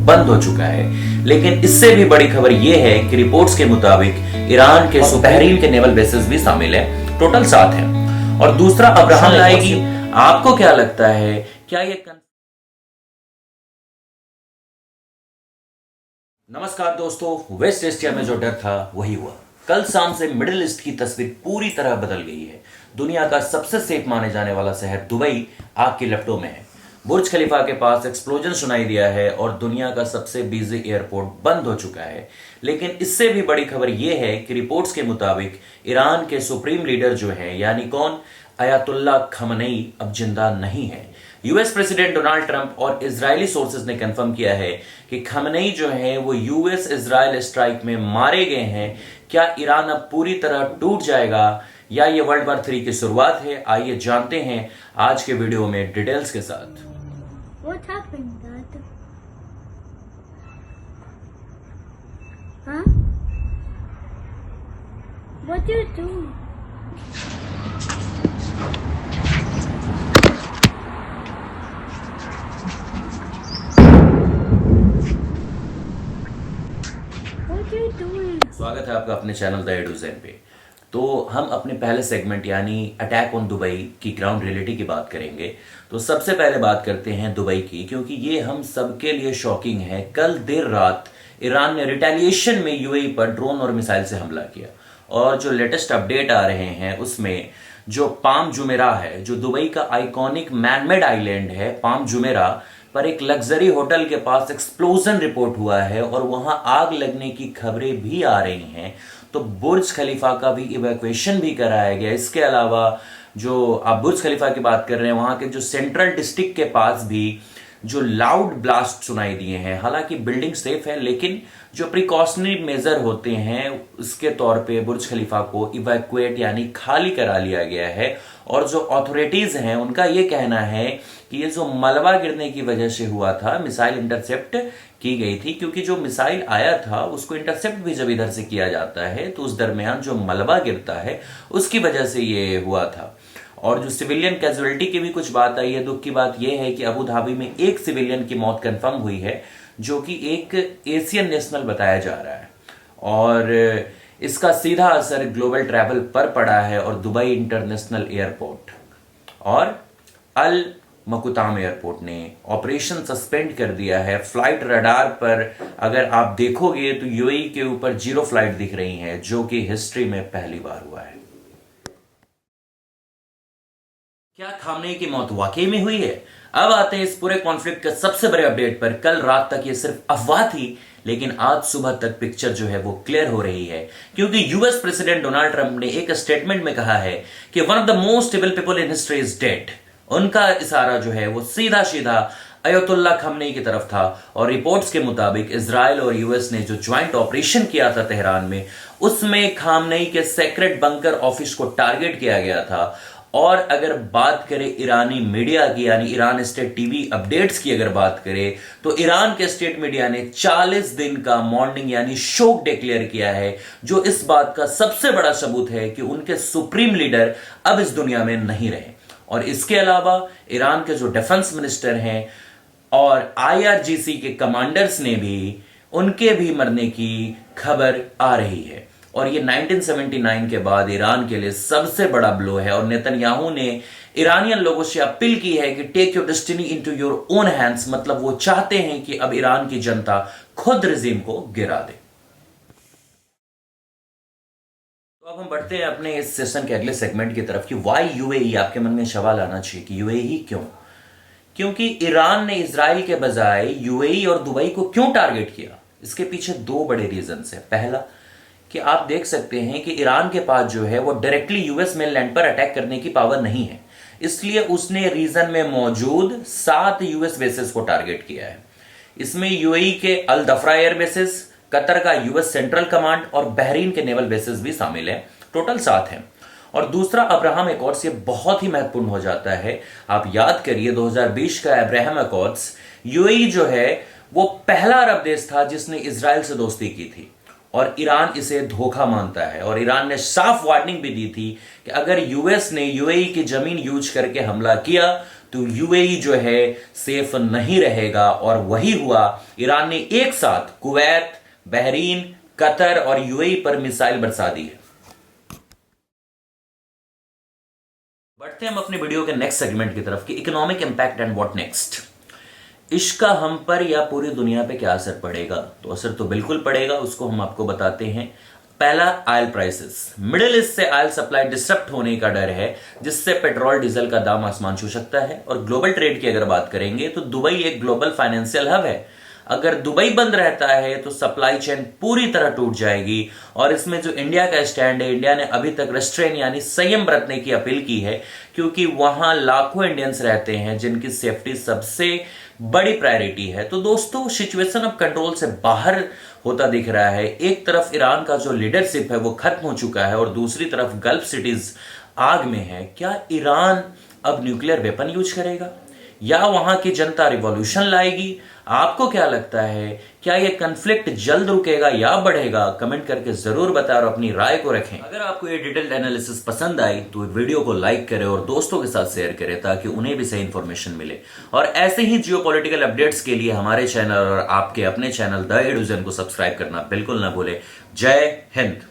बंद हो चुका है। लेकिन इससे भी बड़ी खबर यह है कि रिपोर्ट्स के मुताबिक ईरान के बहरीन के नेवल बेसेस भी शामिल है। टोटल 7 है और दूसरा अब्राहम लाएगी। आपको क्या लगता है, क्या ये नमस्कार दोस्तों, वेस्ट एशिया में जो डर था वही हुआ। कल शाम से मिडिल ईस्ट की तस्वीर पूरी तरह बदल गई है। दुनिया का सबसे सेफ माने जाने वाला शहर दुबई आग की लपटों में है। बुर्ज खलीफा के पास एक्सप्लोजन सुनाई दिया है और दुनिया का सबसे बिजी एयरपोर्ट बंद हो चुका है। लेकिन इससे भी बड़ी खबर यह है कि रिपोर्ट्स के मुताबिक ईरान के सुप्रीम लीडर जो है, यानी कौन, अयातुल्ला खमनेई, अब जिंदा नहीं है। यूएस प्रेसिडेंट डोनाल्ड ट्रंप और इजरायली सोर्सेज ने कंफर्म किया है कि खमनेई जो है वो यूएस इजरायल स्ट्राइक में मारे गए हैं। क्या ईरान अब पूरी तरह टूट जाएगा या ये वर्ल्ड वॉर 3 की शुरुआत है? आइए जानते हैं आज के वीडियो में डिटेल्स के साथ। What happened, Dad? Huh? What do you do? What are you doing? स्वागत है आपका अपने channel the A to Z पे। तो हम अपने पहले सेगमेंट यानी अटैक ऑन दुबई की ग्राउंड रियलिटी की बात करेंगे। तो सबसे पहले बात करते हैं दुबई की, क्योंकि ये हम सबके लिए शॉकिंग है। कल देर रात ईरान ने रिटेलिएशन में यूएई पर ड्रोन और मिसाइल से हमला किया और जो लेटेस्ट अपडेट आ रहे हैं उसमें जो पाम जुमेरा है, जो दुबई का आइकॉनिक मैनमेड आइलैंड है, पाम जुमेरा पर एक लग्जरी होटल के पास एक्सप्लोजन रिपोर्ट हुआ है और वहां आग लगने की खबरें भी आ रही हैं। तो बुर्ज खलीफा का भी इवैक्यूएशन भी कराया गया। इसके अलावा जो आप बुर्ज खलीफा की बात कर रहे हैं, वहां के जो सेंट्रल डिस्ट्रिक्ट के पास भी जो लाउड ब्लास्ट सुनाई दिए हैं। हालांकि बिल्डिंग सेफ है, लेकिन जो प्रिकॉशनरी मेजर होते हैं उसके तौर पे बुर्ज खलीफा को इवैक्यूएट यानी खाली करा लिया गया है। और जो अथॉरिटीज हैं उनका ये कहना है कि ये जो मलबा गिरने की वजह से हुआ था, मिसाइल इंटरसेप्ट की गई थी, क्योंकि जो मिसाइल आया था उसको इंटरसेप्ट भी जब इधर से किया जाता है तो उस दरमियान जो मलबा गिरता है उसकी वजह से ये हुआ था। और जो सिविलियन कैजुअलिटी की भी कुछ बात आई है। दुख की बात यह है कि अबू धाबी में एक सिविलियन की मौत कंफर्म हुई है, जो कि एक एशियन नेशनल बताया जा रहा है और इसका सीधा असर ग्लोबल ट्रैवल पर पड़ा है। और दुबई इंटरनेशनल एयरपोर्ट और अल मकुताम एयरपोर्ट ने ऑपरेशन सस्पेंड कर दिया है। फ्लाइट रडार पर अगर आप देखोगे तो यूएई के ऊपर 0 फ्लाइट दिख रही हैं, जो कि हिस्ट्री में पहली बार हुआ है। क्या खामनेई की मौत वाकई में हुई है? अब आते हैं इस पूरे कॉन्फ्लिक्ट के सबसे बड़े अपडेट पर। कल रात तक ये सिर्फ अफवाह थी, लेकिन आज सुबह तक पिक्चर जो है वो क्लियर हो रही है, क्योंकि यूएस प्रेसिडेंट डोनाल्ड ट्रंप ने एक स्टेटमेंट में कहा है कि one of the most able people in history is dead. उनका इशारा जो है वो सीधा सीधा अयतुल्ला खमनेई की तरफ था। और रिपोर्ट्स के मुताबिक इजराइल और यूएस ने जो ज्वाइंट ऑपरेशन किया था तेहरान में, उसमें खामनेई के सेक्रेट बंकर ऑफिस को टारगेट किया गया था। और अगर बात करें ईरानी मीडिया की, यानी ईरान स्टेट टीवी अपडेट्स की अगर बात करें, तो ईरान के स्टेट मीडिया ने 40 दिन का मॉर्निंग यानी शोक डिक्लेयर किया है, जो इस बात का सबसे बड़ा सबूत है कि उनके सुप्रीम लीडर अब इस दुनिया में नहीं रहे। और इसके अलावा ईरान के जो डिफेंस मिनिस्टर हैं और आईआरजीसी के कमांडर्स ने भी, उनके भी मरने की खबर आ रही है। और ये 1979 के बाद ईरान के लिए सबसे बड़ा ब्लो है। और नेतन्याहू ने ईरानियन लोगों से अपील की है कि take your destiny into your own hands, मतलब वो चाहते हैं कि अब ईरान की जनता खुद रिजीम को गिरा दे। तो अब हम बढ़ते हैं अपने इस सेशन के अगले सेगमेंट की तरफ कि वाई यूएई। आपके मन में सवाल आना चाहिए कि यूएई क्यों? क्योंकि ईरान ने इजराइल के बजाय यूएई और दुबई को क्यों टारगेट किया? इसके पीछे 2 बड़े रीजन है। पहला कि आप देख सकते हैं कि ईरान के पास जो है वो डायरेक्टली यूएस मेनलैंड पर अटैक करने की पावर नहीं है, इसलिए उसने रीजन में मौजूद 7 यूएस बेसेस को टारगेट किया है। इसमें यूएई के अल दफरा एयर बेसेस, कतर का यूएस सेंट्रल कमांड और बहरीन के नेवल बेसेस भी शामिल है। टोटल 7 हैं। और दूसरा अब्राहम एकॉर्ड्स, ये बहुत ही महत्वपूर्ण हो जाता है। आप याद करिए 2020 का अब्राहम एकॉर्ड्स, यूएई जो है वो पहला अरब देश था जिसने इजराइल से दोस्ती की थी और ईरान इसे धोखा मानता है। और ईरान ने साफ वार्निंग भी दी थी कि अगर यूएस ने यूएई की जमीन यूज करके हमला किया तो यूएई जो है सेफ नहीं रहेगा। और वही हुआ, ईरान ने एक साथ कुवैत, बहरीन, कतर और यूएई पर मिसाइल बरसा दी है। बढ़ते हैं हम अपने वीडियो के नेक्स्ट सेगमेंट की तरफ कि economic impact and what next. इसका हम पर या पूरी दुनिया पे क्या असर पड़ेगा? तो असर तो बिल्कुल पड़ेगा, उसको हम आपको बताते हैं। पहला, ऑयल प्राइसेस। मिडिल ईस्ट से ऑयल सप्लाई डिसरप्ट होने का डर है, जिससे पेट्रोल डीजल का दाम आसमान छू सकता है। और ग्लोबल ट्रेड की अगर बात करेंगे तो दुबई एक ग्लोबल फाइनेंशियल हब है। अगर दुबई बंद रहता है तो सप्लाई चेन पूरी तरह टूट जाएगी। और इसमें जो इंडिया का स्टैंड है, इंडिया ने अभी तक रेस्ट्रेन यानी संयम बरतने की अपील की है, क्योंकि वहां लाखों इंडियंस रहते हैं जिनकी सेफ्टी सबसे बड़ी प्रायोरिटी है। तो दोस्तों, सिचुएशन अब कंट्रोल से बाहर होता दिख रहा है। एक तरफ ईरान का जो लीडरशिप है वो खत्म हो चुका है और दूसरी तरफ गल्फ सिटीज आग में है। क्या ईरान अब न्यूक्लियर वेपन यूज करेगा या वहां की जनता रिवॉल्यूशन लाएगी? आपको क्या लगता है, क्या यह कन्फ्लिक्ट जल्द रुकेगा या बढ़ेगा? कमेंट करके जरूर बताएं और अपनी राय को रखें। अगर आपको ये डिटेल्ड एनालिसिस पसंद आई तो वीडियो को लाइक करें और दोस्तों के साथ शेयर करें ताकि उन्हें भी सही इंफॉर्मेशन मिले। और ऐसे ही जियोपॉलिटिकल अपडेट्स के लिए हमारे चैनल और आपके अपने चैनल द एडुजन को सब्सक्राइब करना बिल्कुल ना भूलें। जय हिंद।